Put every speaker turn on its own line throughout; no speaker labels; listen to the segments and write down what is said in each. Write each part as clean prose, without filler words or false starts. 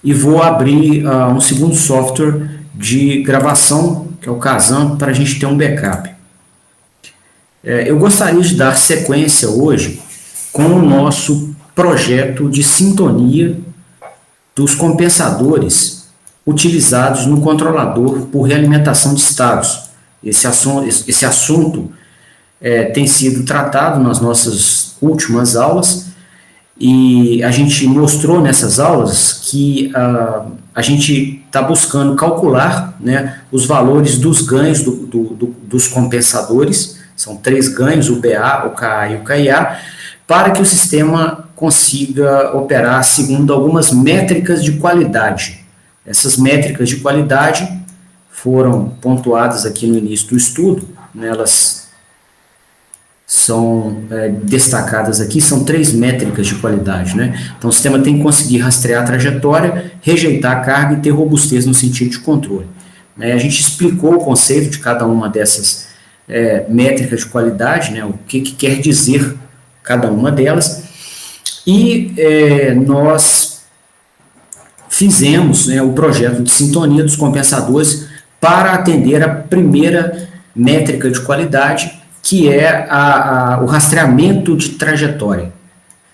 e vou abrir um segundo software de gravação, que é o Kazan, para a gente ter um backup. Eu gostaria de dar sequência hoje com o nosso projeto de sintonia dos compensadores utilizados no controlador por realimentação de estados. Esse assunto tem sido tratado nas nossas últimas aulas, e a gente mostrou nessas aulas que a gente está buscando calcular, né, os valores dos ganhos dos compensadores. São 3 ganhos, o BA, o KA e o KIA, para que o sistema consiga operar segundo algumas métricas de qualidade. Essas métricas de qualidade foram pontuadas aqui no início do estudo, né, elas são destacadas aqui, são 3 métricas de qualidade, né? Então o sistema tem que conseguir rastrear a trajetória, rejeitar a carga e ter robustez no sentido de controle. A gente explicou o conceito de cada uma dessas métricas de qualidade, né? O que quer dizer cada uma delas, e nós fizemos, né, o projeto de sintonia dos compensadores para atender a primeira métrica de qualidade, que é o rastreamento de trajetória.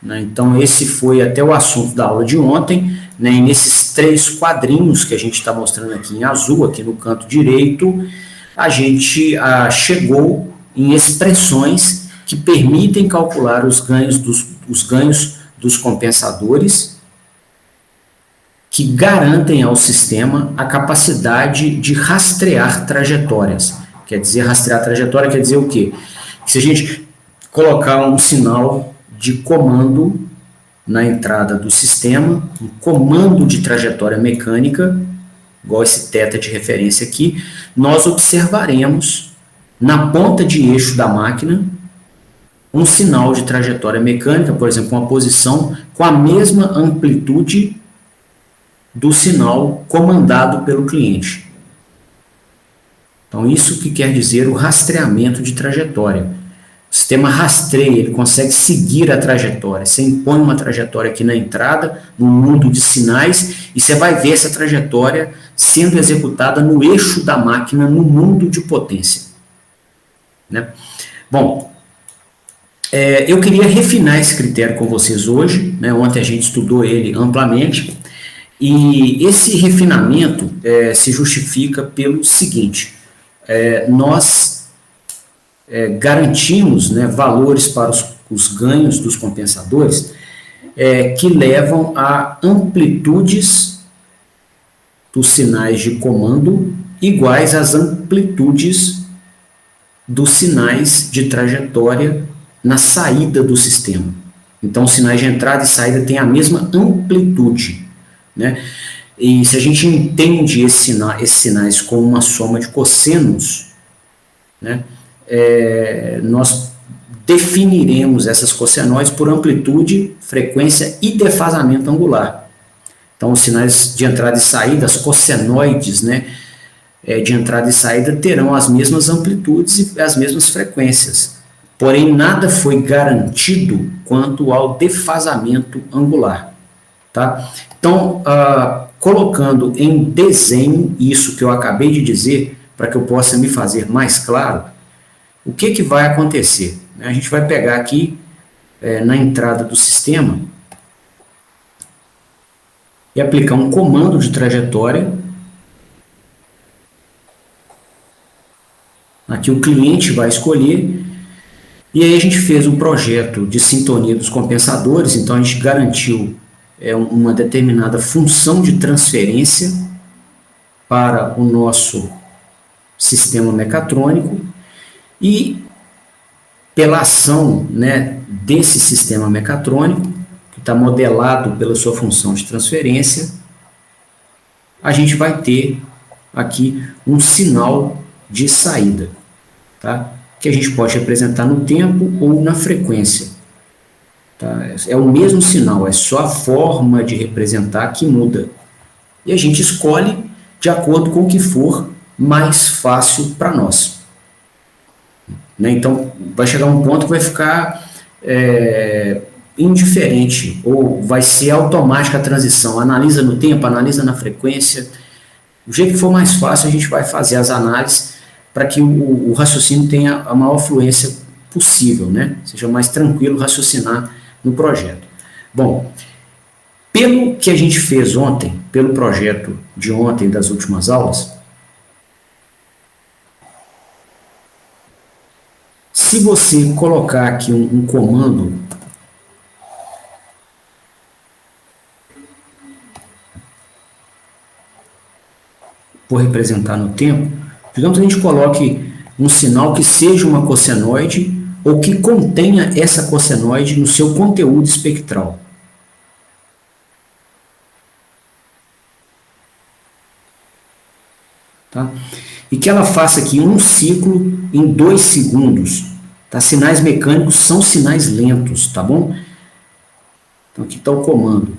Né? Então, esse foi até o assunto da aula de ontem, né? E nesses 3 quadrinhos que a gente está mostrando aqui em azul, aqui no canto direito, a gente chegou em expressões que permitem calcular os ganhos dos compensadores, que garantem ao sistema a capacidade de rastrear trajetórias. Quer dizer, rastrear a trajetória quer dizer o quê? Que se a gente colocar um sinal de comando na entrada do sistema, um comando de trajetória mecânica, igual esse θ de referência aqui, nós observaremos na ponta de eixo da máquina um sinal de trajetória mecânica, por exemplo, uma posição com a mesma amplitude do sinal comandado pelo cliente. Então, isso que quer dizer o rastreamento de trajetória. O sistema rastreia, ele consegue seguir a trajetória. Você impõe uma trajetória aqui na entrada, no mundo de sinais, e você vai ver essa trajetória sendo executada no eixo da máquina, no mundo de potência. Né? Bom, eu queria refinar esse critério com vocês hoje, né? Ontem a gente estudou ele amplamente, e esse refinamento se justifica pelo seguinte: nós garantimos, né, valores para os ganhos dos compensadores que levam a amplitudes dos sinais de comando iguais às amplitudes dos sinais de trajetória na saída do sistema. Então, os sinais de entrada e saída têm a mesma amplitude, né? E se a gente entende esses sinais como uma soma de cossenos, né, nós definiremos essas cossenoides por amplitude, frequência e defasamento angular. Então, os sinais de entrada e saída, as cossenoides, né, de entrada e saída, terão as mesmas amplitudes e as mesmas frequências. Porém, nada foi garantido quanto ao defasamento angular. Tá? Então, colocando em desenho isso que eu acabei de dizer, para que eu possa me fazer mais claro, o que vai acontecer? A gente vai pegar aqui, na entrada do sistema, e aplicar um comando de trajetória. Aqui o cliente vai escolher, e aí a gente fez um projeto de sintonia dos compensadores. Então a gente garantiu uma determinada função de transferência para o nosso sistema mecatrônico, e pela ação, né, desse sistema mecatrônico, que está modelado pela sua função de transferência, a gente vai ter aqui um sinal de saída, tá? Que a gente pode representar no tempo ou na frequência. Tá? É o mesmo sinal, é só a forma de representar que muda. E a gente escolhe de acordo com o que for mais fácil para nós. Né? Então, vai chegar um ponto que vai ficar indiferente, ou vai ser automática a transição, analisa no tempo, analisa na frequência, o jeito que for mais fácil a gente vai fazer as análises para que o raciocínio tenha a maior fluência possível, né? Seja mais tranquilo raciocinar no projeto. Bom, pelo que a gente fez ontem, pelo projeto de ontem das últimas aulas, se você colocar aqui um comando, por representar no tempo, digamos que a gente coloque um sinal que seja uma cossenoide ou que contenha essa cossenoide no seu conteúdo espectral. Tá? E que ela faça aqui um ciclo em 2 segundos. Tá? Sinais mecânicos são sinais lentos, tá bom? Então aqui está o comando.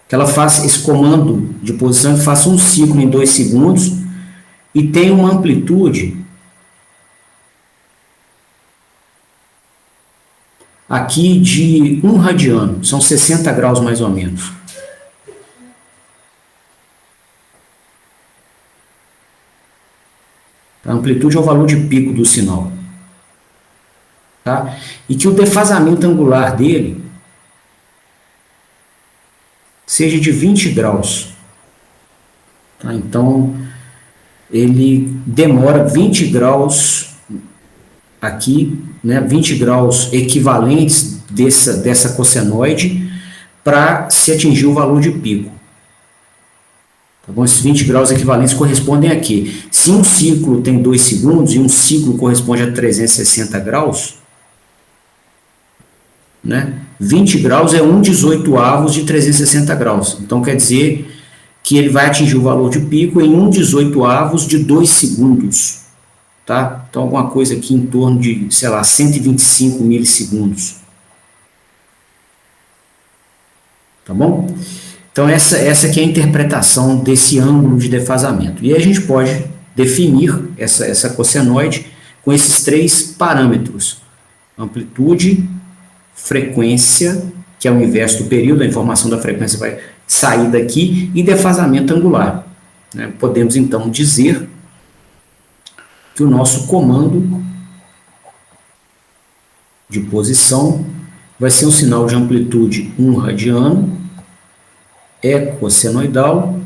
Que ela faça esse comando de posição, que faça um ciclo em 2 segundos e tenha uma amplitude aqui de 1 radiano, são 60 graus mais ou menos. A amplitude é o valor de pico do sinal. Tá? E que o defasamento angular dele seja de 20 graus. Tá? Então, ele demora 20 graus aqui, né, 20 graus equivalentes dessa cossenoide para se atingir o valor de pico. Tá bom? Esses 20 graus equivalentes correspondem a quê? Se um ciclo tem 2 segundos e um ciclo corresponde a 360 graus, né, 20 graus é 1/18 de 360 graus. Então, quer dizer que ele vai atingir o valor de pico em 1/18 de 2 segundos. Tá? Então, alguma coisa aqui em torno de, sei lá, 125 milissegundos. Tá bom? Então, essa aqui é a interpretação desse ângulo de defasamento. E aí a gente pode definir essa cossenoide com esses 3 parâmetros. Amplitude, frequência, que é o inverso do período, a informação da frequência vai sair daqui, e defasamento angular. Né? Podemos, então, dizer que o nosso comando de posição vai ser um sinal de amplitude 1 radiano, é cossenoidal,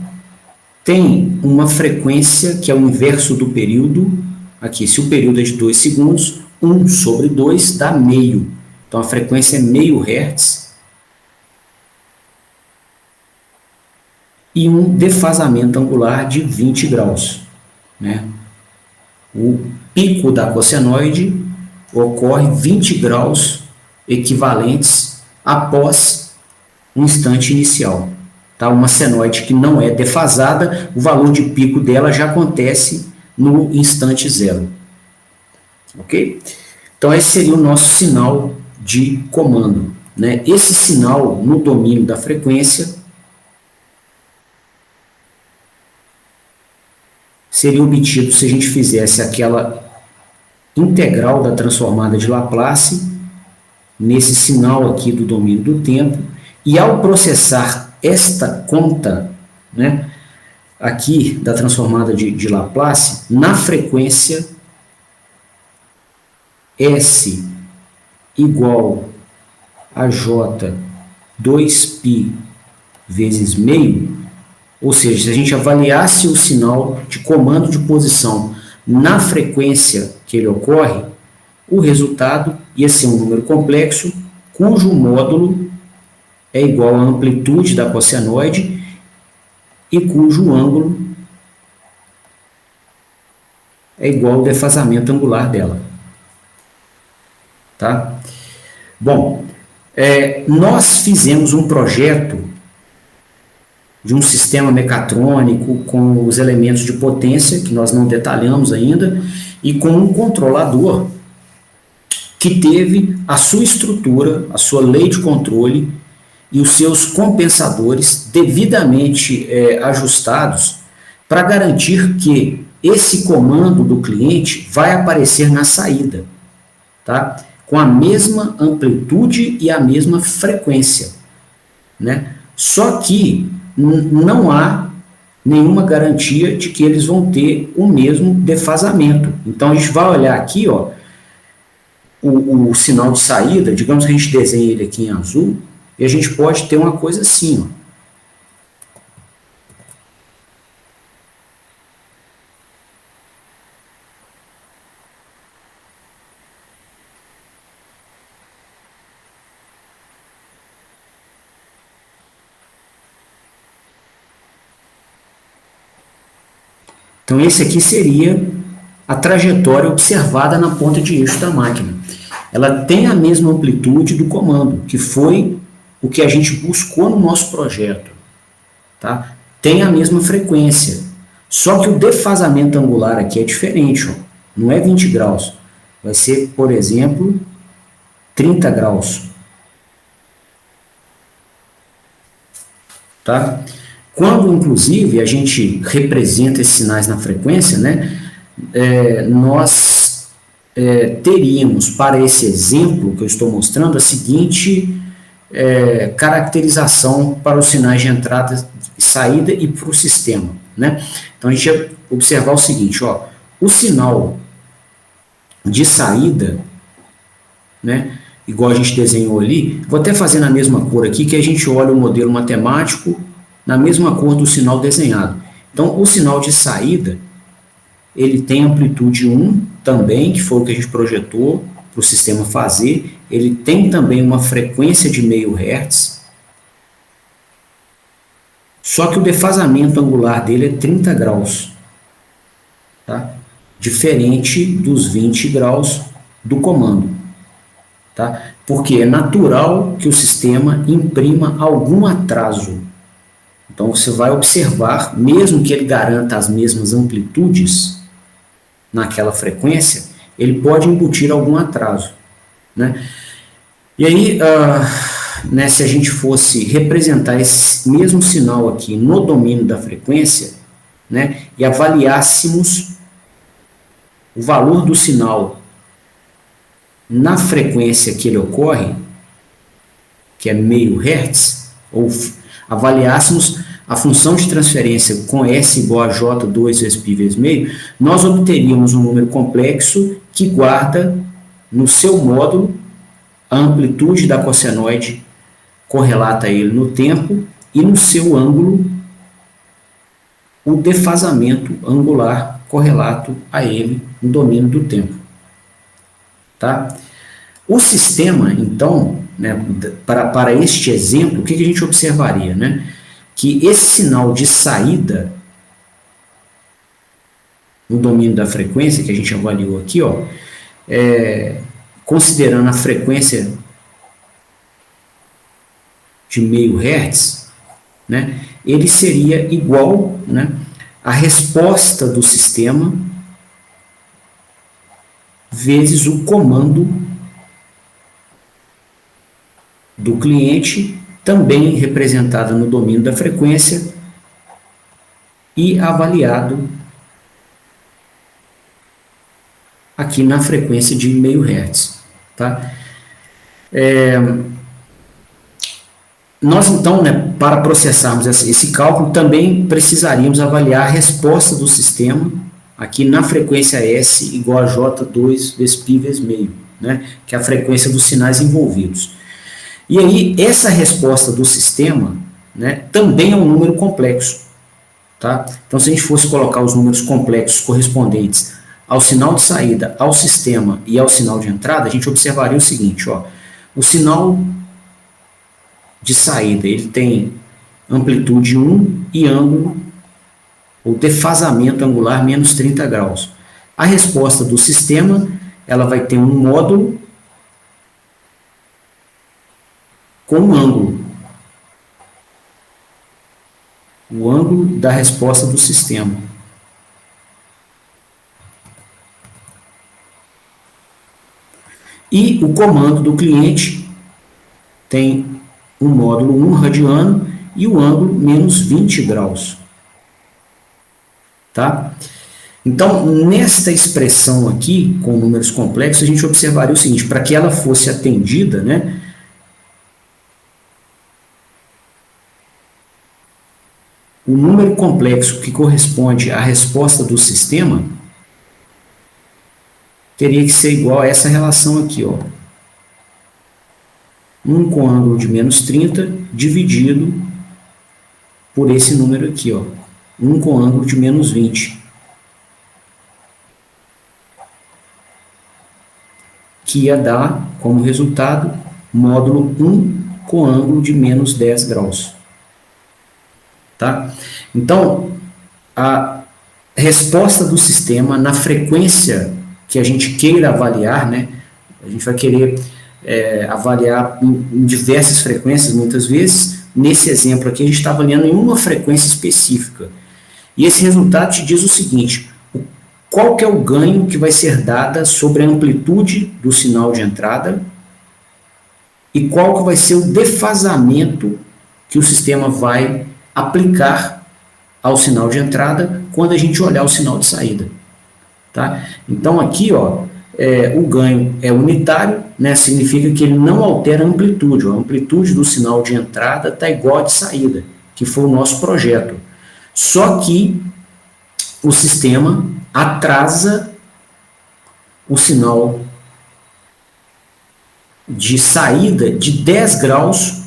tem uma frequência que é o inverso do período, aqui, se o período é de 2 segundos, 1/2 dá meio, então a frequência é meio Hz, e um defasamento angular de 20 graus, né? O pico da cossenoide ocorre 20 graus equivalentes após um instante inicial. Tá? Uma senoide que não é defasada, o valor de pico dela já acontece no instante zero. Ok? Então, esse seria o nosso sinal de comando. Né? Esse sinal no domínio da frequência seria obtido se a gente fizesse aquela integral da transformada de Laplace nesse sinal aqui do domínio do tempo, e ao processar esta conta, né, aqui da transformada de Laplace, na frequência S igual a J 2π vezes meio, ou seja, se a gente avaliasse o sinal de comando de posição na frequência que ele ocorre, o resultado ia ser um número complexo, cujo módulo é igual à amplitude da cossenoide e cujo ângulo é igual ao defasamento angular dela. Tá? Bom, nós fizemos um projeto de um sistema mecatrônico com os elementos de potência, que nós não detalhamos ainda, e com um controlador que teve a sua estrutura, a sua lei de controle e os seus compensadores devidamente ajustados para garantir que esse comando do cliente vai aparecer na saída, tá? com a mesma amplitude e a mesma frequência, né? Só que não há nenhuma garantia de que eles vão ter o mesmo defasamento. Então, a gente vai olhar aqui, ó, o sinal de saída, digamos que a gente desenhe ele aqui em azul, e a gente pode ter uma coisa assim, ó. Então, esse aqui seria a trajetória observada na ponta de eixo da máquina. Ela tem a mesma amplitude do comando, que foi o que a gente buscou no nosso projeto. Tá? Tem a mesma frequência. Só que o defasamento angular aqui é diferente. Ó. Não é 20 graus. Vai ser, por exemplo, 30 graus. Tá? Quando, inclusive, a gente representa esses sinais na frequência, né, nós teríamos, para esse exemplo que eu estou mostrando, a seguinte caracterização para os sinais de entrada e saída e para o sistema. Né? Então, a gente ia observar o seguinte, ó, o sinal de saída, né, igual a gente desenhou ali, vou até fazer na mesma cor aqui, que a gente olha o modelo matemático na mesma cor do sinal desenhado. Então, o sinal de saída, ele tem amplitude 1 também, que foi o que a gente projetou para o sistema fazer. Ele tem também uma frequência de meio Hz. Só que o defasamento angular dele é 30 graus. Tá? Diferente dos 20 graus do comando. Tá? Porque é natural que o sistema imprima algum atraso. Então, você vai observar, mesmo que ele garanta as mesmas amplitudes naquela frequência, ele pode embutir algum atraso. Né? E aí, né, se a gente fosse representar esse mesmo sinal aqui no domínio da frequência, né, e avaliássemos o valor do sinal na frequência que ele ocorre, que é meio Hertz, ou avaliássemos a função de transferência com S igual a J2 vezes π vezes meio, nós obteríamos um número complexo que guarda no seu módulo a amplitude da cossenoide correlata a ele no tempo e no seu ângulo o defasamento angular correlato a ele no domínio do tempo. Tá? O sistema, então, né, para este exemplo, o que a gente observaria? Né? Que esse sinal de saída no domínio da frequência, que a gente avaliou aqui, ó, considerando a frequência de meio Hertz, né, ele seria igual, né, à resposta do sistema vezes o comando do cliente, também representada no domínio da frequência e avaliado aqui na frequência de meio Hertz. Tá? Nós, então, né, para processarmos esse cálculo, também precisaríamos avaliar a resposta do sistema aqui na frequência S igual a J2 vezes π vezes meio, né, que é a frequência dos sinais envolvidos. E aí, essa resposta do sistema, né, também é um número complexo. Tá? Então, se a gente fosse colocar os números complexos correspondentes ao sinal de saída, ao sistema e ao sinal de entrada, a gente observaria o seguinte, ó, o sinal de saída, ele tem amplitude 1 e ângulo, ou defasamento angular, menos 30 graus. A resposta do sistema, ela vai ter um módulo com um ângulo. O ângulo da resposta do sistema. E o comando do cliente tem um módulo 1 radiano e o ângulo menos 20 graus. Tá? Então, nesta expressão aqui, com números complexos, a gente observaria o seguinte: para que ela fosse atendida, né, o número complexo que corresponde à resposta do sistema teria que ser igual a essa relação aqui, ó. 1 com ângulo de menos 30 dividido por esse número aqui, ó. 1 com ângulo de menos 20. Que ia dar, como resultado, módulo 1 com ângulo de menos 10 graus. Tá? Então, a resposta do sistema na frequência que a gente queira avaliar, né? A gente vai querer avaliar em diversas frequências, muitas vezes. Nesse exemplo aqui, a gente está avaliando em uma frequência específica. E esse resultado te diz o seguinte: qual que é o ganho que vai ser dada sobre a amplitude do sinal de entrada e qual que vai ser o defasamento que o sistema vai aplicar ao sinal de entrada quando a gente olhar o sinal de saída. Tá? Então aqui, ó, o ganho é unitário, né? Significa que ele não altera a amplitude. A amplitude do sinal de entrada está igual a de saída, que foi o nosso projeto. Só que o sistema atrasa o sinal de saída de 10 graus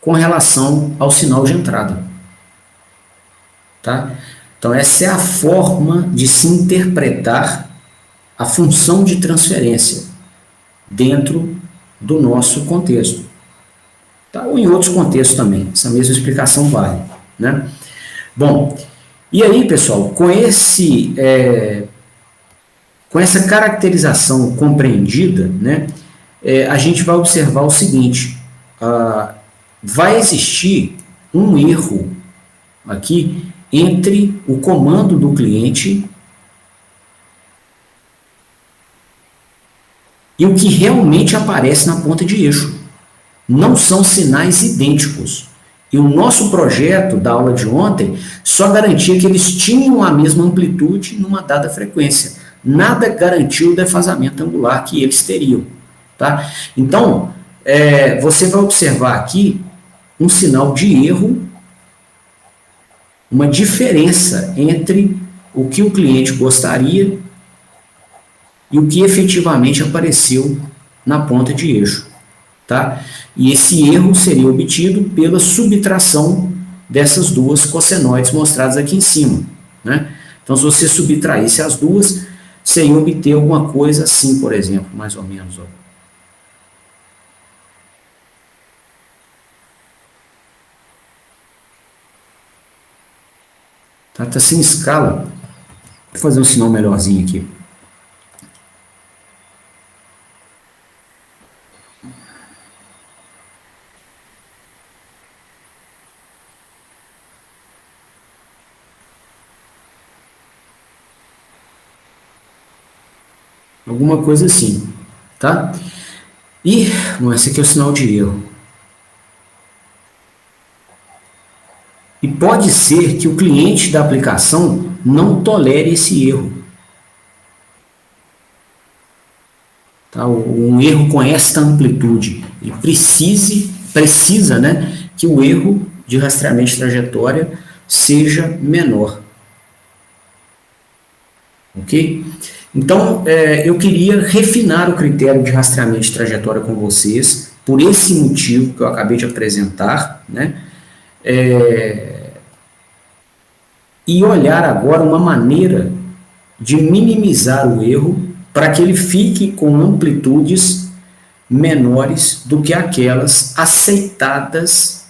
com relação ao sinal de entrada. Tá? Então, essa é a forma de se interpretar a função de transferência dentro do nosso contexto. Tá? Ou em outros contextos também, essa mesma explicação vale. Né? Bom, e aí, pessoal, com essa caracterização compreendida, né, a gente vai observar o seguinte: vai existir um erro aqui entre o comando do cliente e o que realmente aparece na ponta de eixo. Não são sinais idênticos. E o nosso projeto da aula de ontem só garantia que eles tinham a mesma amplitude numa dada frequência. Nada garantiu o defasamento angular que eles teriam. Tá? Então, você vai observar aqui um sinal de erro, uma diferença entre o que o cliente gostaria e o que efetivamente apareceu na ponta de eixo. Tá? E esse erro seria obtido pela subtração dessas duas cossenoides mostradas aqui em cima. Né? Então, se você subtraísse as duas, você ia obter alguma coisa assim, por exemplo, mais ou menos. Ó. Tá sem escala. Vou fazer um sinal melhorzinho aqui. Alguma coisa assim, tá? E, bom, esse aqui é o sinal de erro. E pode ser que o cliente da aplicação não tolere esse erro. Tá? Um erro com esta amplitude. Ele precisa, né, que o erro de rastreamento de trajetória seja menor. Ok? Então, eu queria refinar o critério de rastreamento de trajetória com vocês, por esse motivo que eu acabei de apresentar, né? E olhar agora uma maneira de minimizar o erro para que ele fique com amplitudes menores do que aquelas aceitáveis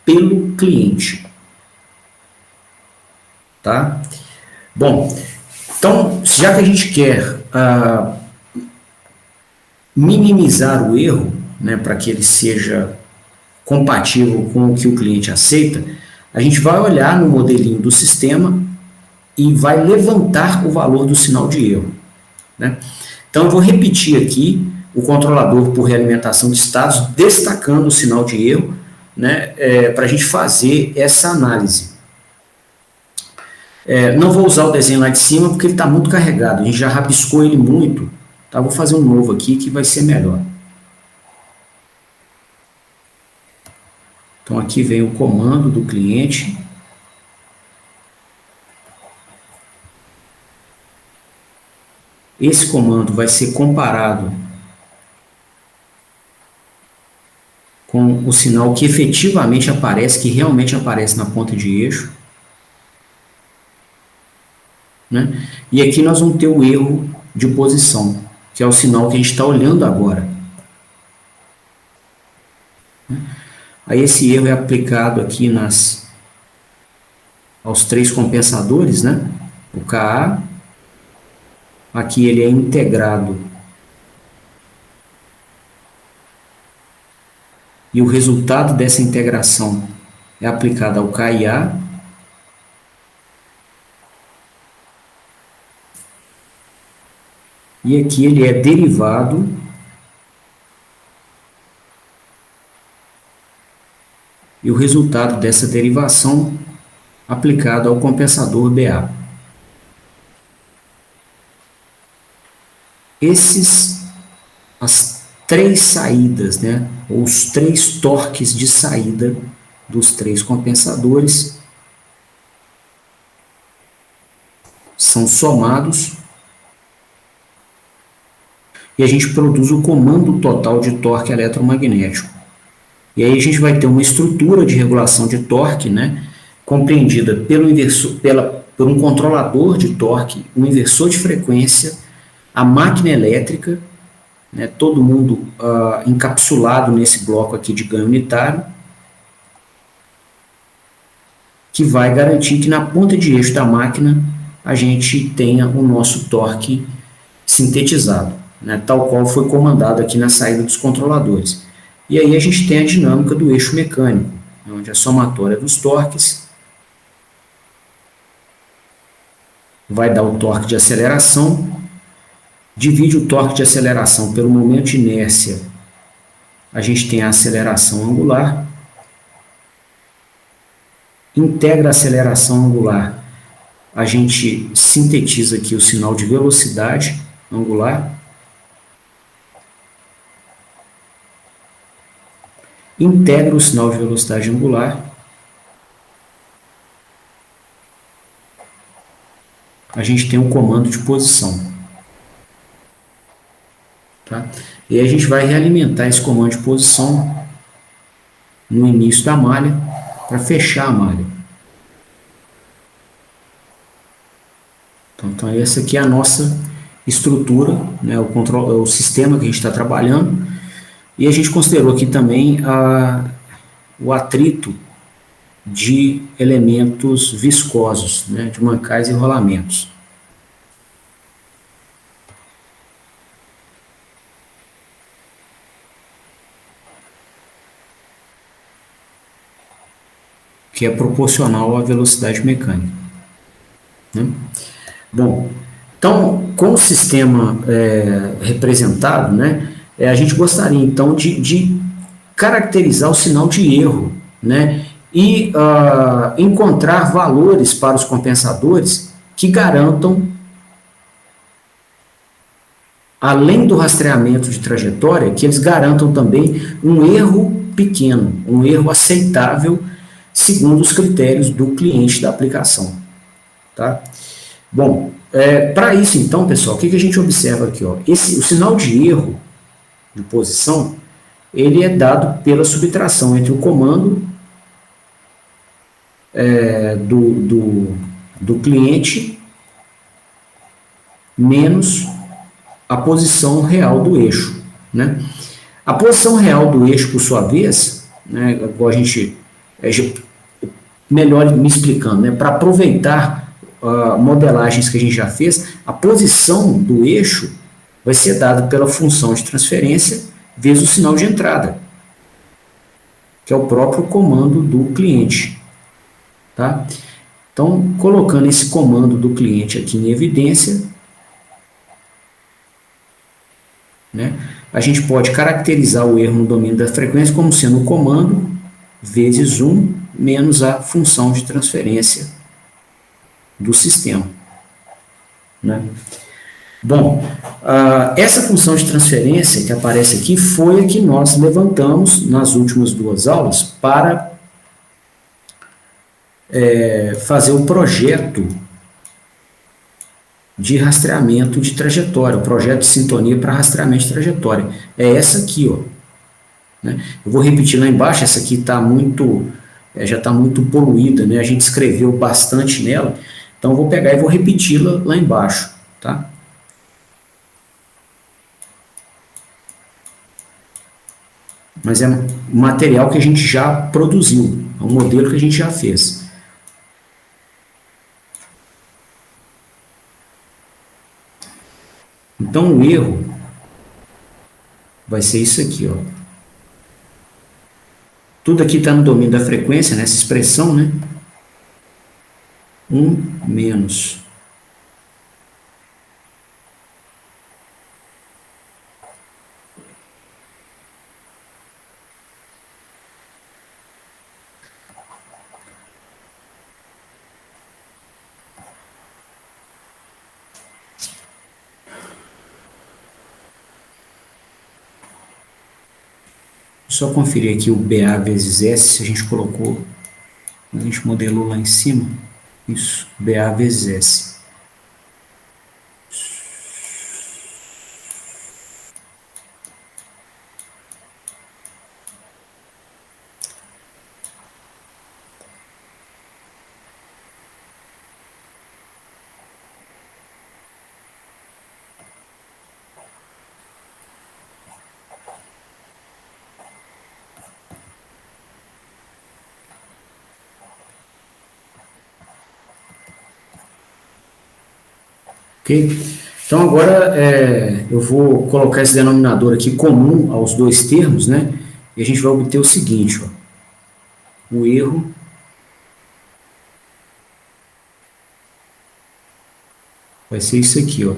pelo cliente. Tá? Bom, então, já que a gente quer minimizar o erro, né, para que ele seja compatível com o que o cliente aceita, a gente vai olhar no modelinho do sistema e vai levantar o valor do sinal de erro. Né? Então, eu vou repetir aqui o controlador por realimentação de estados, destacando o sinal de erro, né, para a gente fazer essa análise. Não vou usar o desenho lá de cima porque ele está muito carregado, a gente já rabiscou ele muito, tá? Vou fazer um novo aqui que vai ser melhor. Então aqui vem o comando do cliente. Esse comando vai ser comparado com o sinal que efetivamente aparece, que realmente aparece na ponta de eixo, né? E aqui nós vamos ter o erro de posição, que é o sinal que a gente está olhando agora. Aí esse erro é aplicado aqui aos 3 compensadores, né? O KA, aqui ele é integrado e o resultado dessa integração é aplicado ao KIA. E aqui ele é derivado e o resultado dessa derivação aplicado ao compensador BA. As 3 saídas, né, ou os 3 torques de saída dos 3 compensadores são somados e a gente produz o comando total de torque eletromagnético. E aí a gente vai ter uma estrutura de regulação de torque, né, compreendida por um controlador de torque, um inversor de frequência, a máquina elétrica, né, todo mundo encapsulado nesse bloco aqui de ganho unitário, que vai garantir que na ponta de eixo da máquina a gente tenha o nosso torque sintetizado, né, tal qual foi comandado aqui na saída dos controladores. E aí a gente tem a dinâmica do eixo mecânico, onde a somatória dos torques vai dar o torque de aceleração, divide o torque de aceleração pelo momento de inércia, a gente tem a aceleração angular, integra a aceleração angular, a gente sintetiza aqui o sinal de velocidade angular, integra o sinal de velocidade angular, a gente tem um comando de posição. Tá? E aí a gente vai realimentar esse comando de posição no início da malha para fechar a malha. Então essa aqui é a nossa estrutura, né, o sistema que a gente está trabalhando. E a gente considerou aqui também o atrito de elementos viscosos, né, de mancais e rolamentos. Que é proporcional à velocidade mecânica, né? Bom, então, com o sistema representado, né, a gente gostaria, então, de caracterizar o sinal de erro, né, e encontrar valores para os compensadores que garantam, além do rastreamento de trajetória, que eles garantam também um erro pequeno, um erro aceitável, segundo os critérios do cliente da aplicação. Tá? Bom, para isso então, pessoal, o que a gente observa aqui? Ó? O sinal de erro de posição, ele é dado pela subtração entre o comando do cliente menos a posição real do eixo. Né? A posição real do eixo, por sua vez, né, igual a gente... melhor me explicando, né, para aproveitar modelagens que a gente já fez, a posição do eixo vai ser dada pela função de transferência vezes o sinal de entrada, que é o próprio comando do cliente. Tá? Então, colocando esse comando do cliente aqui em evidência, né, a gente pode caracterizar o erro no domínio da frequência como sendo o comando vezes 1 menos a função de transferência do sistema, né? Bom, essa função de transferência que aparece aqui foi a que nós levantamos nas últimas duas aulas para fazer o projeto de rastreamento de trajetória, o projeto de sintonia para rastreamento de trajetória. É essa aqui, ó, né? Eu vou repetir lá embaixo, essa aqui está muito, já está muito poluída, né? A gente escreveu bastante nela, então eu vou pegar e vou repeti-la lá embaixo, tá? Mas é um material que a gente já produziu, é um modelo que a gente já fez. Então o erro vai ser isso aqui, ó. Tudo aqui está no domínio da frequência, nessa expressão, né? 1 menos. Só conferir aqui o BA vezes S, se a gente colocou, a gente modelou lá em cima. Isso, BA vezes S. Ok? Então agora eu vou colocar esse denominador aqui comum aos dois termos, né? E a gente vai obter o seguinte, ó. O erro vai ser isso aqui, ó.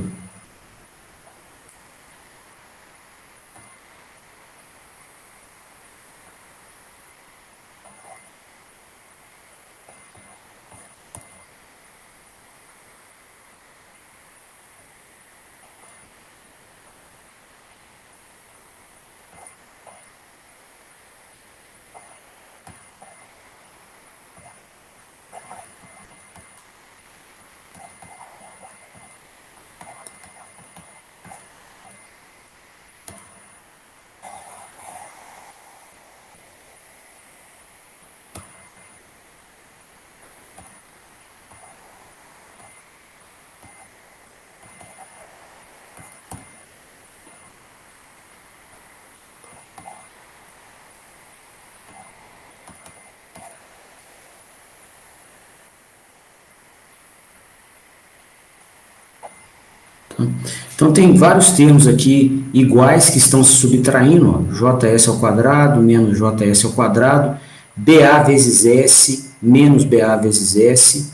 Então tem vários termos aqui iguais que estão se subtraindo, ó, JS ao quadrado menos JS ao quadrado, BA vezes S menos BA vezes S,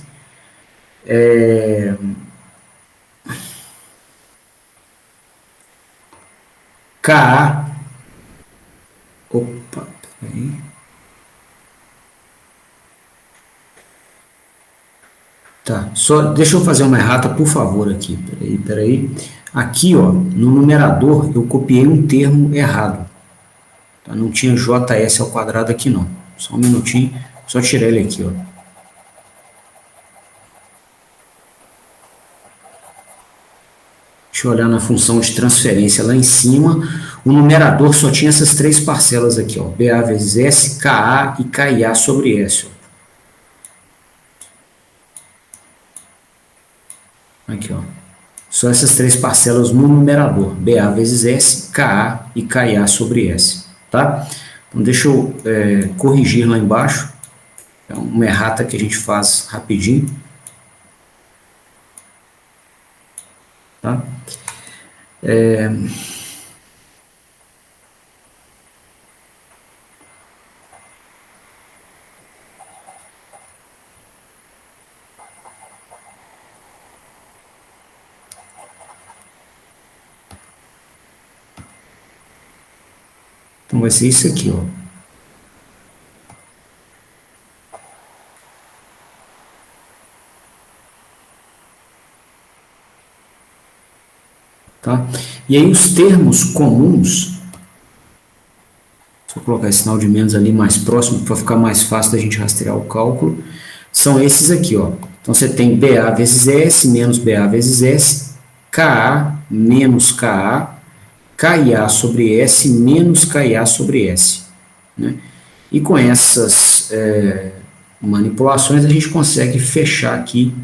KA, opa, peraí, tá, só deixa eu fazer uma errata, por favor, aqui, peraí. Aqui, ó, no numerador eu copiei um termo errado, tá? Não tinha JS ao quadrado aqui não, só um minutinho, só tirar ele aqui, ó. Deixa eu olhar na função de transferência lá em cima. O numerador só tinha essas três parcelas aqui, ó. BA vezes S, KA e KIA sobre S. Ó. Aqui, ó. Só essas três parcelas no numerador. BA vezes S, KA e KIA sobre S. Tá? Então, deixa eu corrigir lá embaixo. É uma errata que a gente faz rapidinho. Tá? Então vai ser isso aqui, ó. tá? E aí os termos comuns, se eu colocar esse sinal de menos ali mais próximo, para ficar mais fácil da gente rastrear o cálculo, são esses aqui, ó. Então você tem BA vezes S menos BA vezes S, KA menos KA, KIA sobre S menos KIA sobre S, né? E com essas manipulações a gente consegue fechar aqui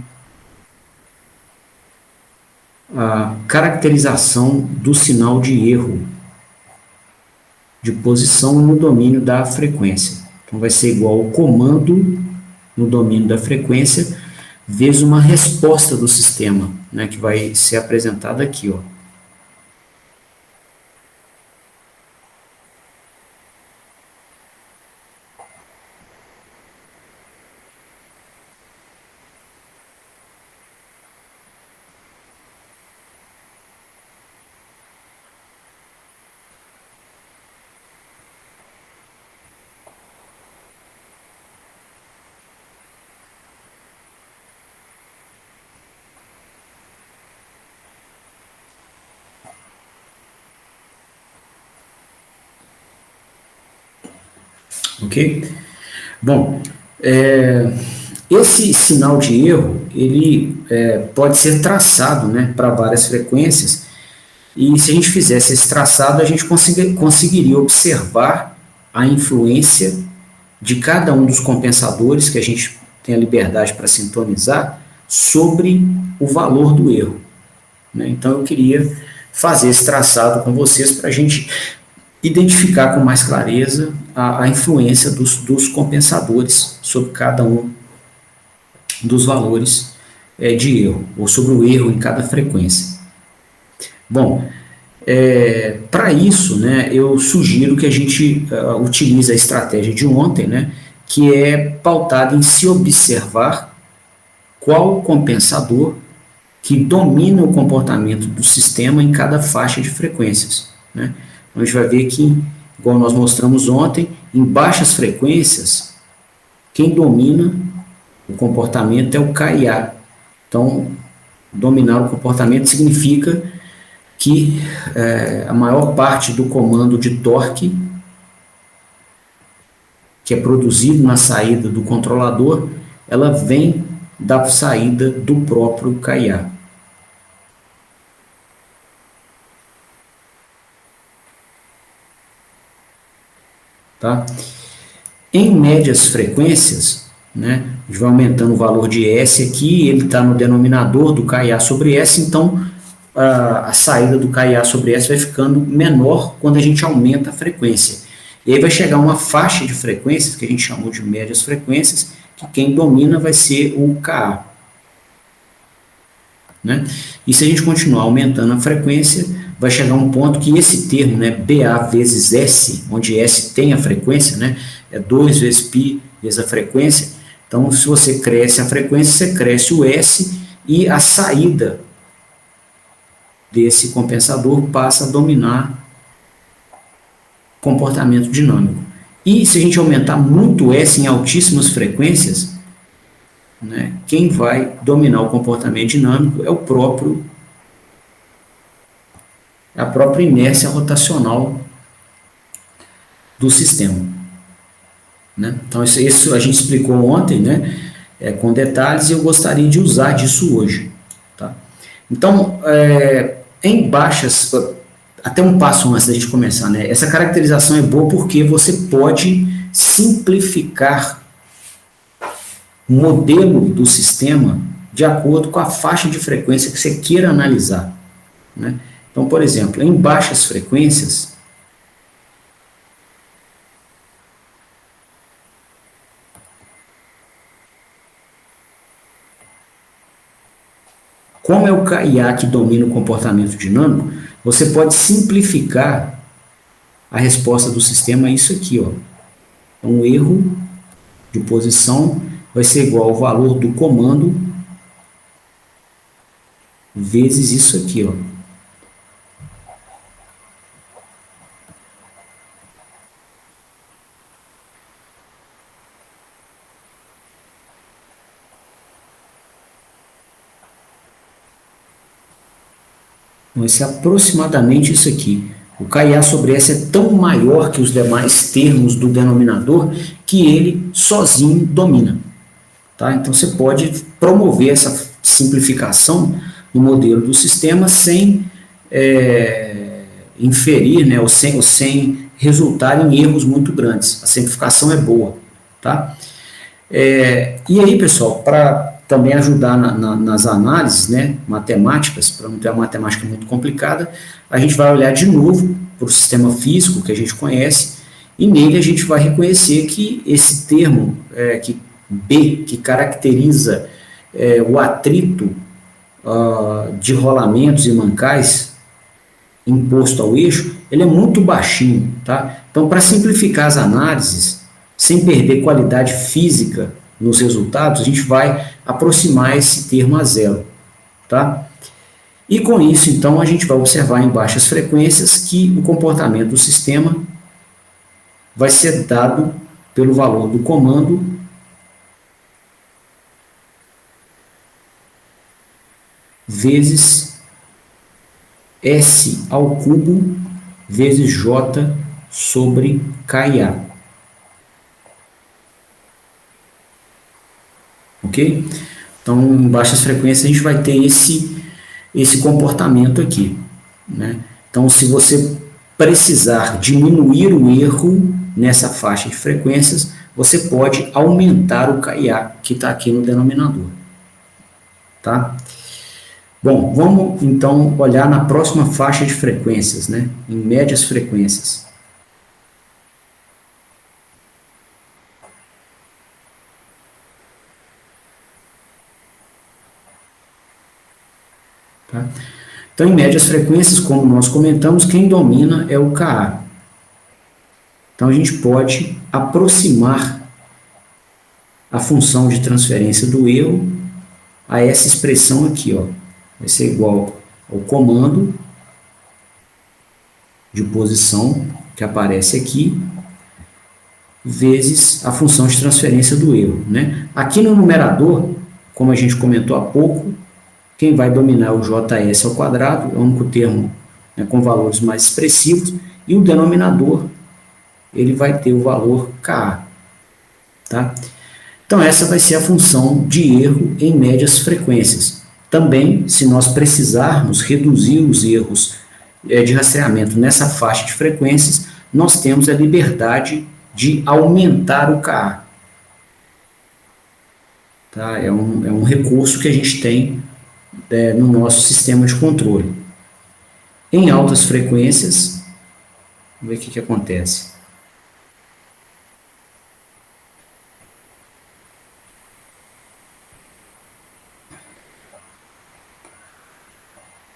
a caracterização do sinal de erro de posição no domínio da frequência. Então vai ser igual ao comando no domínio da frequência vezes uma resposta do sistema, né, que vai ser apresentada aqui, ó. Ok? Bom, esse sinal de erro, ele pode ser traçado, né, para várias frequências, e se a gente fizesse esse traçado, a gente conseguiria observar a influência de cada um dos compensadores que a gente tem a liberdade para sintonizar sobre o valor do erro, né? Então eu queria fazer esse traçado com vocês para a gente identificar com mais clareza a influência dos compensadores sobre cada um dos valores de erro, ou sobre o erro em cada frequência. Bom, para isso, né, eu sugiro que a gente utilize a estratégia de ontem, né, que é pautada em se observar qual o compensador que domina o comportamento do sistema em cada faixa de frequências, né? Então, a gente vai ver que, igual nós mostramos ontem, em baixas frequências, quem domina o comportamento é o KIA. Então, dominar o comportamento significa que a maior parte do comando de torque que é produzido na saída do controlador, ela vem da saída do próprio KIA. Tá? Em médias frequências, né, a gente vai aumentando o valor de S aqui, ele está no denominador do KIA sobre S, então a saída do KIA sobre S vai ficando menor quando a gente aumenta a frequência. E aí vai chegar uma faixa de frequências, que a gente chamou de médias frequências, que quem domina vai ser o KA. Né? E se a gente continuar aumentando a frequência, vai chegar um ponto que esse termo, né, BA vezes S, onde S tem a frequência, né, é 2 vezes π vezes a frequência. Então, se você cresce a frequência, você cresce o S e a saída desse compensador passa a dominar o comportamento dinâmico. E se a gente aumentar muito S em altíssimas frequências, né, quem vai dominar o comportamento dinâmico é a própria inércia rotacional do sistema. Né? Então, isso a gente explicou ontem, né, com detalhes, e eu gostaria de usar disso hoje. Tá? Então, em baixas, até um passo antes da gente começar, né, essa caracterização é boa porque você pode simplificar o modelo do sistema de acordo com a faixa de frequência que você queira analisar. Né? Então, por exemplo, em baixas frequências, como é o KIA que domina o comportamento dinâmico, você pode simplificar a resposta do sistema a isso aqui, ó. Um erro de posição vai ser igual ao valor do comando vezes isso aqui, ó. Vai ser aproximadamente isso aqui. O KIA sobre S é tão maior que os demais termos do denominador que ele sozinho domina. Tá? Então, você pode promover essa simplificação no modelo do sistema sem inferir, né, ou sem resultar em erros muito grandes. A simplificação é boa. Tá? E aí, pessoal, para também ajudar nas análises, né, matemáticas, para não ter uma matemática muito complicada, a gente vai olhar de novo para o sistema físico que a gente conhece, e nele a gente vai reconhecer que esse termo, B, que caracteriza o atrito de rolamentos e mancais imposto ao eixo, ele é muito baixinho. Tá? Então, para simplificar as análises, sem perder qualidade física nos resultados, a gente vai aproximar esse termo a zero. Tá? E com isso, então, a gente vai observar em baixas frequências que o comportamento do sistema vai ser dado pelo valor do comando vezes S ao cubo vezes J sobre KIA. Ok? Então, em baixas frequências, a gente vai ter esse comportamento aqui. Né? Então, se você precisar diminuir o erro nessa faixa de frequências, você pode aumentar o KIA, que está aqui no denominador. Tá? Bom, vamos então olhar na próxima faixa de frequências, né? Em médias frequências. Tá? Então, em médias frequências, como nós comentamos, quem domina é o Ka. Então, a gente pode aproximar a função de transferência do erro a essa expressão aqui, ó. Vai ser igual ao comando de posição que aparece aqui, vezes a função de transferência do erro. Né? Aqui no numerador, como a gente comentou há pouco, quem vai dominar é o JS ao quadrado, é o único termo, né, com valores mais expressivos, e o denominador, ele vai ter o valor Ka. Tá? Então, essa vai ser a função de erro em médias frequências. Também, se nós precisarmos reduzir os erros de rastreamento nessa faixa de frequências, nós temos a liberdade de aumentar o Ka. Tá? É um recurso que a gente tem no nosso sistema de controle. Em altas frequências, vamos ver o que acontece.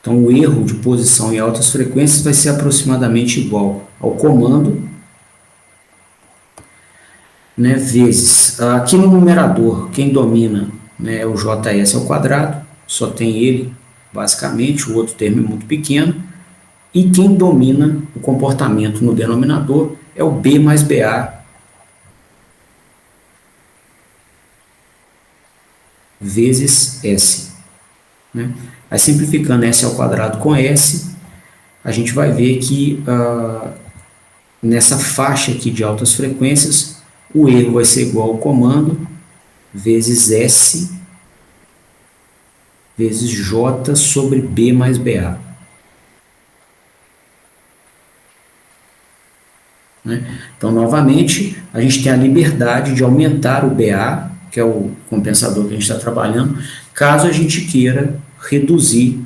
Então, o erro de posição em altas frequências vai ser aproximadamente igual ao comando, né, vezes, aqui no numerador, quem domina, né, é o JS ao quadrado, só tem ele, basicamente, o outro termo é muito pequeno, e quem domina o comportamento no denominador é o B mais BA vezes S. Né? Aí, simplificando S ao quadrado com S, a gente vai ver que nessa faixa aqui de altas frequências, o erro vai ser igual ao comando vezes S vezes J sobre B mais BA. Né? Então, novamente, a gente tem a liberdade de aumentar o BA, que é o compensador que a gente está trabalhando, caso a gente queira reduzir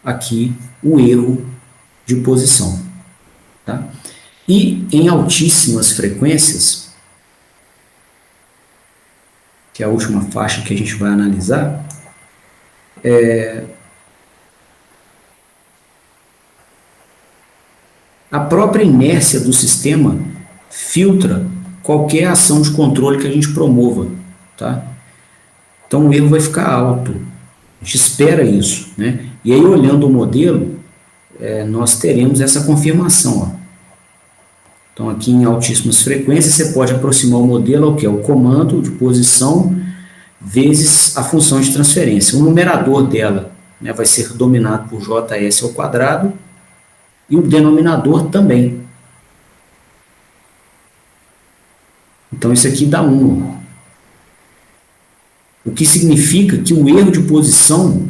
aqui o erro de posição. Tá? E em altíssimas frequências, que é a última faixa que a gente vai analisar, a própria inércia do sistema filtra qualquer ação de controle que a gente promova. Tá? Então, o erro vai ficar alto. A gente espera isso. Né? E aí, olhando o modelo, nós teremos essa confirmação. Ó. Então, aqui em altíssimas frequências, você pode aproximar o modelo ao que é o comando de posição vezes a função de transferência. O numerador dela né, vai ser dominado por JS ao quadrado, e o denominador também. Então, isso aqui dá 1. O que significa que o erro de posição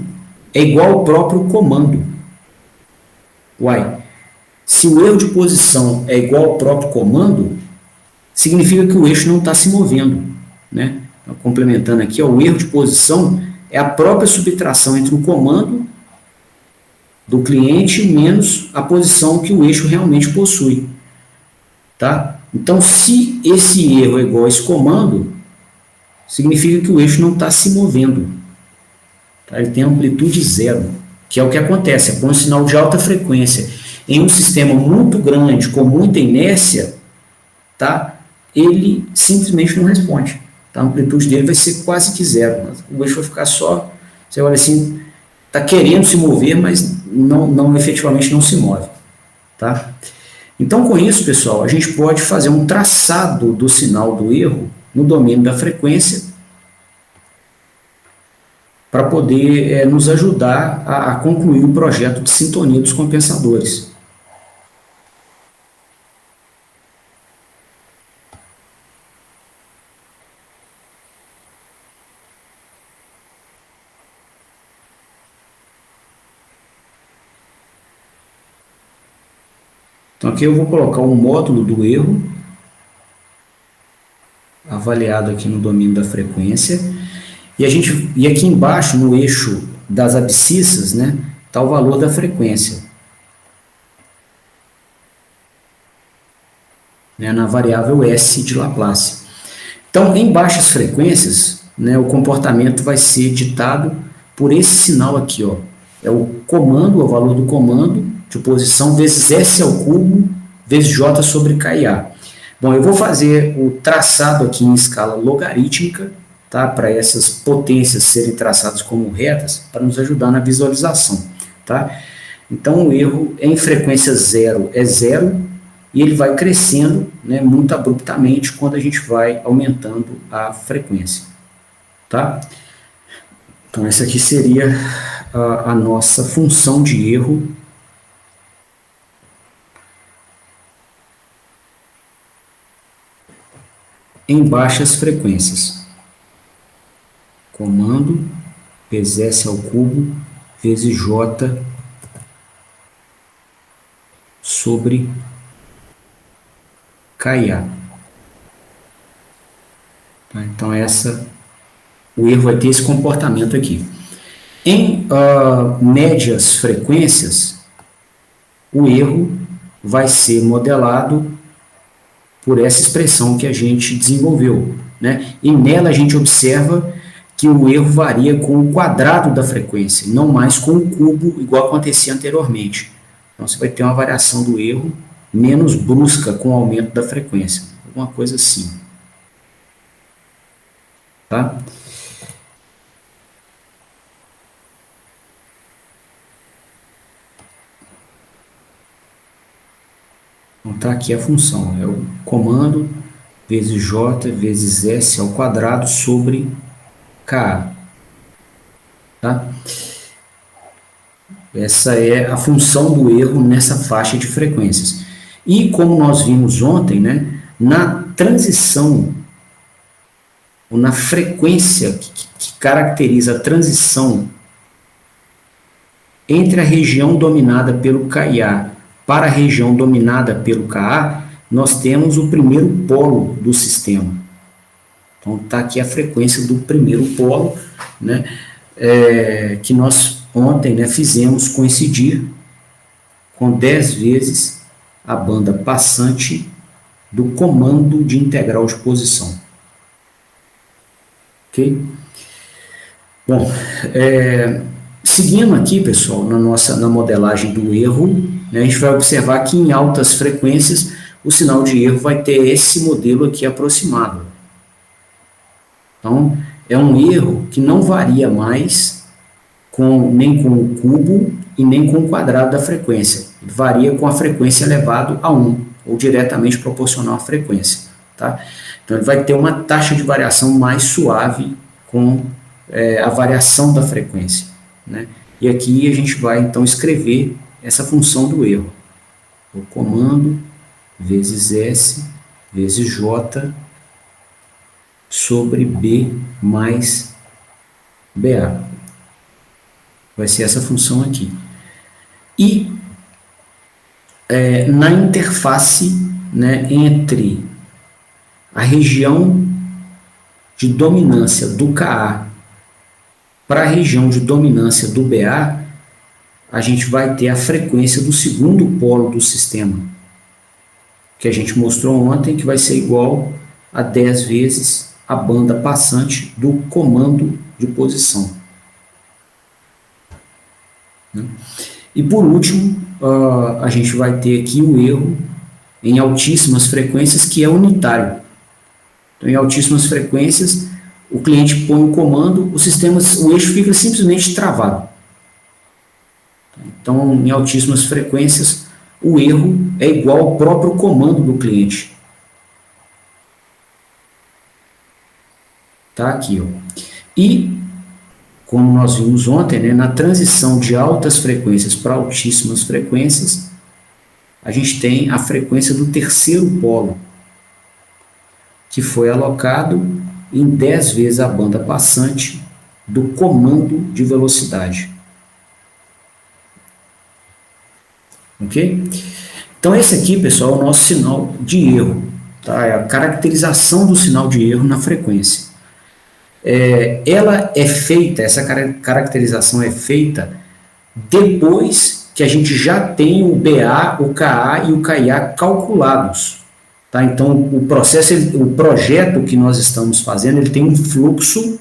é igual ao próprio comando. Uai, se o erro de posição é igual ao próprio comando, significa que o eixo não está se movendo, né? Então, complementando aqui, ó, o erro de posição é a própria subtração entre o comando do cliente menos a posição que o eixo realmente possui, tá? Então, se esse erro é igual a esse comando, significa que o eixo não está se movendo, tá? Ele tem amplitude zero, que é o que acontece, com um sinal de alta frequência em um sistema muito grande, com muita inércia, tá? Ele simplesmente não responde, tá? A amplitude dele vai ser quase que zero, o eixo vai ficar só, você olha assim, está querendo se mover, mas não efetivamente não se move, tá? Então, com isso, pessoal, a gente pode fazer um traçado do sinal do erro no domínio da frequência para poder nos ajudar a concluir o projeto de sintonia dos compensadores. Então, aqui eu vou colocar um módulo do erro, avaliado aqui no domínio da frequência, e aqui embaixo, no eixo das abscissas, né, está o valor da frequência, né, na variável S de Laplace. Então, em baixas frequências, né, o comportamento vai ser ditado por esse sinal aqui, ó, é o comando, o valor do comando, de posição, vezes S ao cubo, vezes J sobre KA. Bom, eu vou fazer o traçado aqui em escala logarítmica, tá? Para essas potências serem traçadas como retas, para nos ajudar na visualização, tá? Então, o erro em frequência zero é zero, e ele vai crescendo, né, muito abruptamente quando a gente vai aumentando a frequência, tá? Então, essa aqui seria a nossa função de erro em baixas frequências. Comando vezes S ao cubo vezes J sobre KA. Tá? Então, o erro vai ter esse comportamento aqui. Em médias frequências, o erro vai ser modelado por essa expressão que a gente desenvolveu, né? E nela a gente observa que o erro varia com o quadrado da frequência, não mais com o cubo, igual acontecia anteriormente. Então, você vai ter uma variação do erro menos brusca com o aumento da frequência, alguma coisa assim. Tá? Então, tá aqui a função, é o comando vezes J vezes S ao quadrado sobre K. Tá? Essa é a função do erro nessa faixa de frequências. E como nós vimos ontem, né, na transição, ou na frequência que caracteriza a transição entre a região dominada pelo KA para a região dominada pelo KA, nós temos o primeiro polo do sistema. Então, está aqui a frequência do primeiro polo, né, que nós ontem, né, fizemos coincidir com 10 vezes a banda passante do comando de integral de posição. Ok? Bom, seguindo aqui, pessoal, na modelagem do erro, né, a gente vai observar que em altas frequências o sinal de erro vai ter esse modelo aqui aproximado. Então, é um erro que não varia mais nem com o cubo e nem com o quadrado da frequência. Ele varia com a frequência elevado a 1, ou diretamente proporcional à frequência. Tá? Então, ele vai ter uma taxa de variação mais suave com a variação da frequência, né? E aqui a gente vai, então, escrever essa função do erro. O comando vezes S vezes J sobre B mais BA. Vai ser essa função aqui. E na interface, né, entre a região de dominância do KA para a região de dominância do BA, a gente vai ter a frequência do segundo polo do sistema, que a gente mostrou ontem, que vai ser igual a 10 vezes a banda passante do comando de posição. E por último, a gente vai ter aqui o erro em altíssimas frequências, que é unitário. Então, em altíssimas frequências, o cliente põe o comando, o eixo fica simplesmente travado. Então, em altíssimas frequências, o erro é igual ao próprio comando do cliente. Tá aqui, ó. E, como nós vimos ontem, né, na transição de altas frequências para altíssimas frequências, a gente tem a frequência do terceiro polo, que foi alocado em 10 vezes a banda passante do comando de velocidade. Ok? Então, esse aqui, pessoal, é o nosso sinal de erro. Tá? É a caracterização do sinal de erro na frequência. Ela é feita, essa caracterização é feita depois que a gente já tem o BA, o KA e o KIA calculados. Tá? Então, o projeto que nós estamos fazendo, ele tem um fluxo,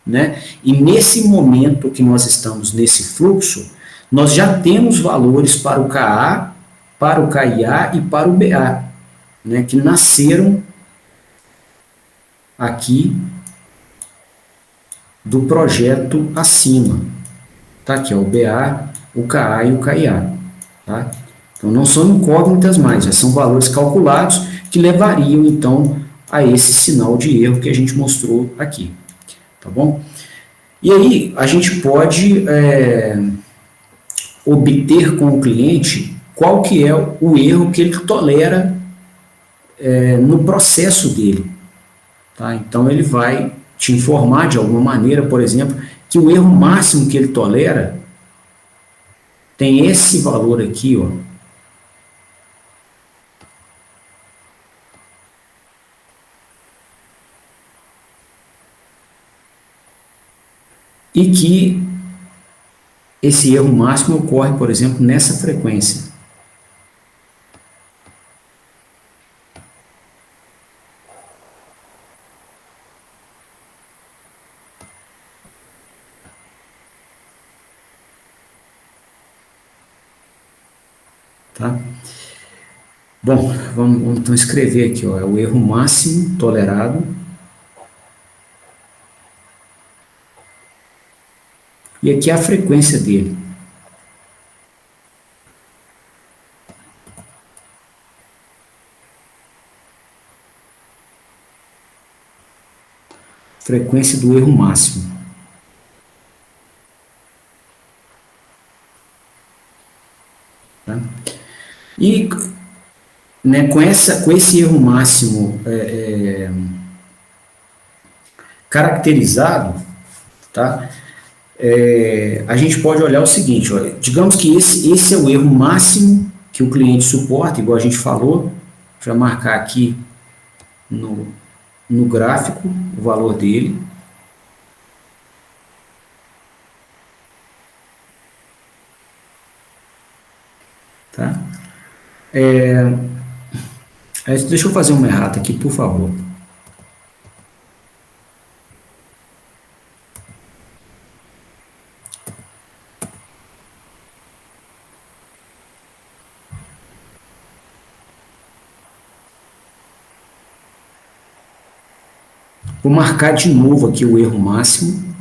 né? E nesse momento que nós estamos nesse fluxo, nós já temos valores para o KA, para o KIA e para o BA, né? Que nasceram aqui do projeto acima. Tá aqui, ó, o BA, o KA e o KIA. Tá? Então, não são incógnitas mais, já são valores calculados que levariam, então, a esse sinal de erro que a gente mostrou aqui. Tá bom? E aí, a gente pode obter com o cliente qual que é o erro que ele tolera no processo dele. Tá? Então, ele vai te informar de alguma maneira, por exemplo, que o erro máximo que ele tolera tem esse valor aqui, ó. E que esse erro máximo ocorre, por exemplo, nessa frequência. Tá? Bom, vamos então escrever aqui, ó, é o erro máximo tolerado. E aqui é a frequência dele. Frequência do erro máximo. Tá? E, né, com esse erro máximo caracterizado, tá? A gente pode olhar o seguinte, ó, digamos que esse é o erro máximo que o cliente suporta, igual a gente falou, deixa eu marcar aqui no gráfico o valor dele. Tá? Deixa eu fazer uma errata aqui, por favor. Vou marcar de novo aqui o erro máximo.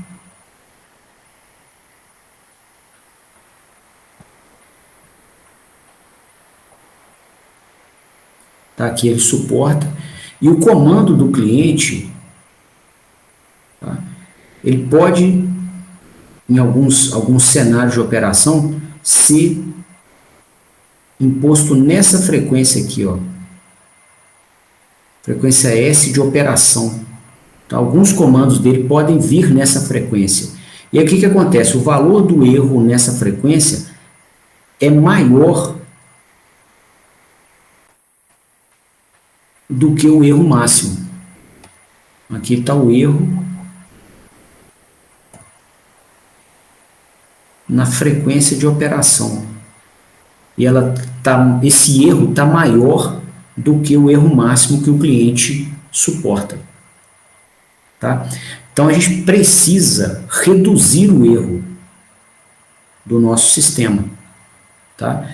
Tá? Aqui ele suporta. E o comando do cliente, tá? Ele pode em alguns cenários de operação, ser imposto nessa frequência aqui, ó, frequência S de operação. Tá? Alguns comandos dele podem vir nessa frequência. E aí o que acontece? O valor do erro nessa frequência é maior do que o erro máximo. Aqui está o erro na frequência de operação. E esse erro está maior do que o erro máximo que o cliente suporta. Tá? Então a gente precisa reduzir o erro do nosso sistema. Tá?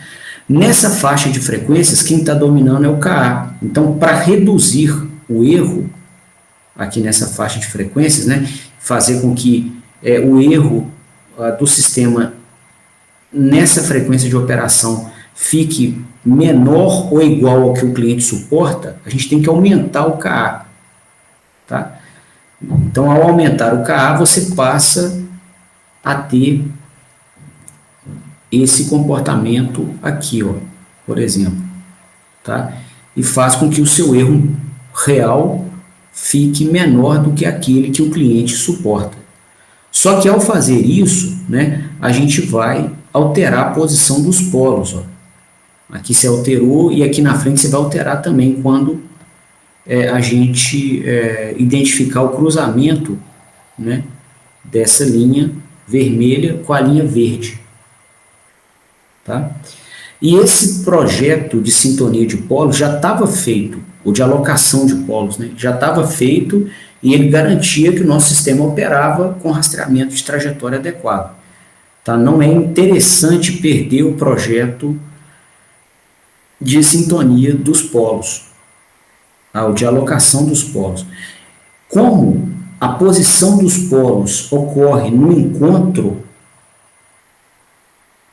Nessa faixa de frequências, quem está dominando é o KA. Então, para reduzir o erro aqui nessa faixa de frequências, né, fazer com que o erro do sistema nessa frequência de operação fique menor ou igual ao que o cliente suporta, a gente tem que aumentar o KA. Tá? Então, ao aumentar o KA, você passa a ter esse comportamento aqui, ó, por exemplo. Tá? E faz com que o seu erro real fique menor do que aquele que o cliente suporta. Só que ao fazer isso, né, a gente vai alterar a posição dos polos. Ó. Aqui você alterou e aqui na frente você vai alterar também quando a gente identificar o cruzamento, né, dessa linha vermelha com a linha verde. Tá? E esse projeto de sintonia de polos já estava feito, ou de alocação de polos, né, já estava feito e ele garantia que o nosso sistema operava com rastreamento de trajetória adequado. Tá? Não é interessante perder o projeto de sintonia dos polos, o de alocação dos polos. Como a posição dos polos ocorre no encontro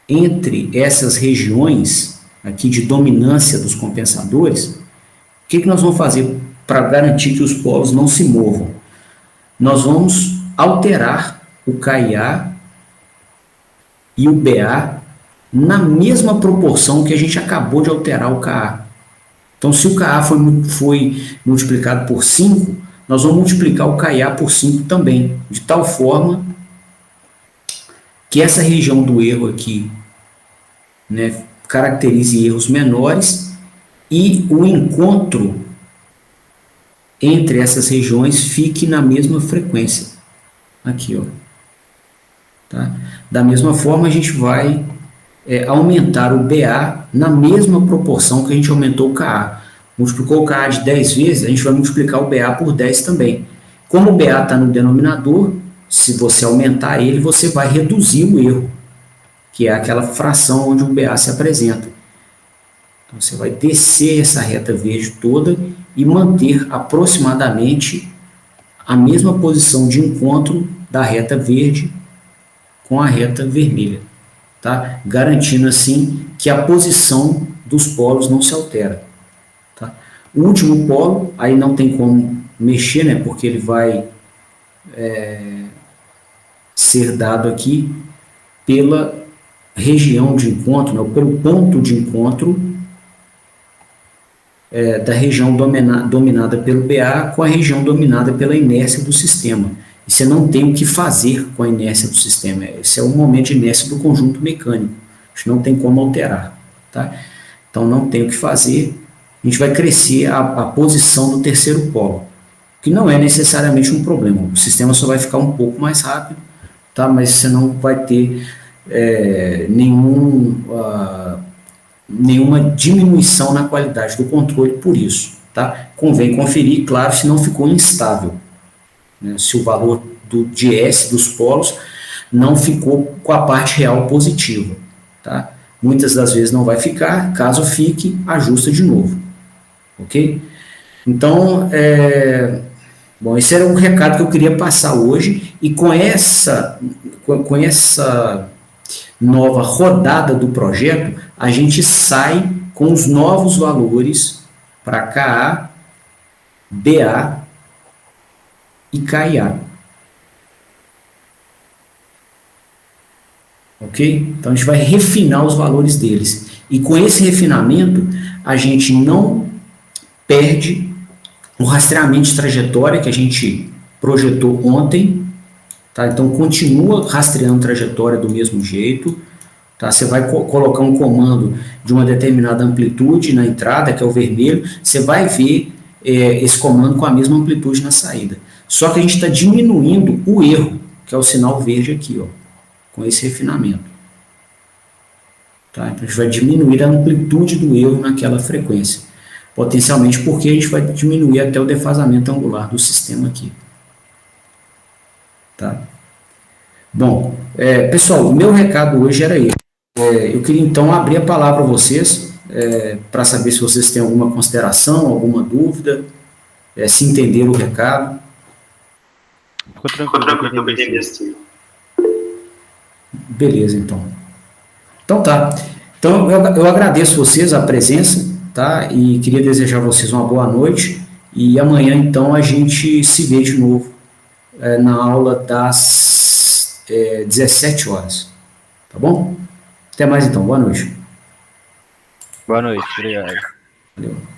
entre essas regiões aqui de dominância dos compensadores, o que nós vamos fazer para garantir que os polos não se movam? Nós vamos alterar o KIA e o BA na mesma proporção que a gente acabou de alterar o KA. Então, se o KA foi multiplicado por 5, nós vamos multiplicar o KIA por 5 também, de tal forma que essa região do erro aqui, né, caracterize erros menores e o encontro entre essas regiões fique na mesma frequência. Aqui, ó. Tá? Da mesma forma, a gente vai aumentar o BA na mesma proporção que a gente aumentou o KA. Multiplicou o KA de 10 vezes, a gente vai multiplicar o BA por 10 também. Como o BA está no denominador, se você aumentar ele, você vai reduzir o erro, que é aquela fração onde o BA se apresenta. Então, você vai descer essa reta verde toda e manter aproximadamente a mesma posição de encontro da reta verde com a reta vermelha, tá? Garantindo assim que a posição dos polos não se altera. Tá? O último polo, aí não tem como mexer, né, porque ele vai ser dado aqui pela região de encontro, né, pelo ponto de encontro da região dominada pelo BA com a região dominada pela inércia do sistema. E você não tem o que fazer com a inércia do sistema. Esse é o momento de inércia do conjunto mecânico. A gente não tem como alterar. Tá? Então, não tem o que fazer. A gente vai crescer a posição do terceiro polo, que não é necessariamente um problema. O sistema só vai ficar um pouco mais rápido, tá? Mas você não vai ter nenhuma diminuição na qualidade do controle por isso. Tá? Convém conferir, claro, se não ficou instável. Né? Se o valor de S dos polos não ficou com a parte real positiva. Tá? Muitas das vezes não vai ficar, caso fique, ajusta de novo. Ok? Então, bom, esse era um recado que eu queria passar hoje, e com essa nova rodada do projeto, a gente sai com os novos valores para KA, BA e KIA. ok? Então a gente vai refinar os valores deles. E com esse refinamento, a gente não perde o rastreamento de trajetória que a gente projetou ontem, tá? Então continua rastreando trajetória do mesmo jeito, tá? Você vai colocar um comando de uma determinada amplitude na entrada, que é o vermelho, você vai ver esse comando com a mesma amplitude na saída. Só que a gente está diminuindo o erro, que é o sinal verde aqui, ó, com esse refinamento. Tá? Então a gente vai diminuir a amplitude do erro naquela frequência. Potencialmente porque a gente vai diminuir até o defasamento angular do sistema aqui. Tá? Bom, pessoal, o meu recado hoje era esse. Eu queria então abrir a palavra a vocês para saber se vocês têm alguma consideração, alguma dúvida, se entenderam o recado.
Ficou tranquilo, eu entendi assim.
Beleza, então. Então tá. Então eu agradeço vocês a presença, tá? E queria desejar a vocês uma boa noite. E amanhã, então, a gente se vê de novo na aula das 17 horas. Tá bom? Até mais então. Boa noite.
Boa noite, obrigado.
Valeu.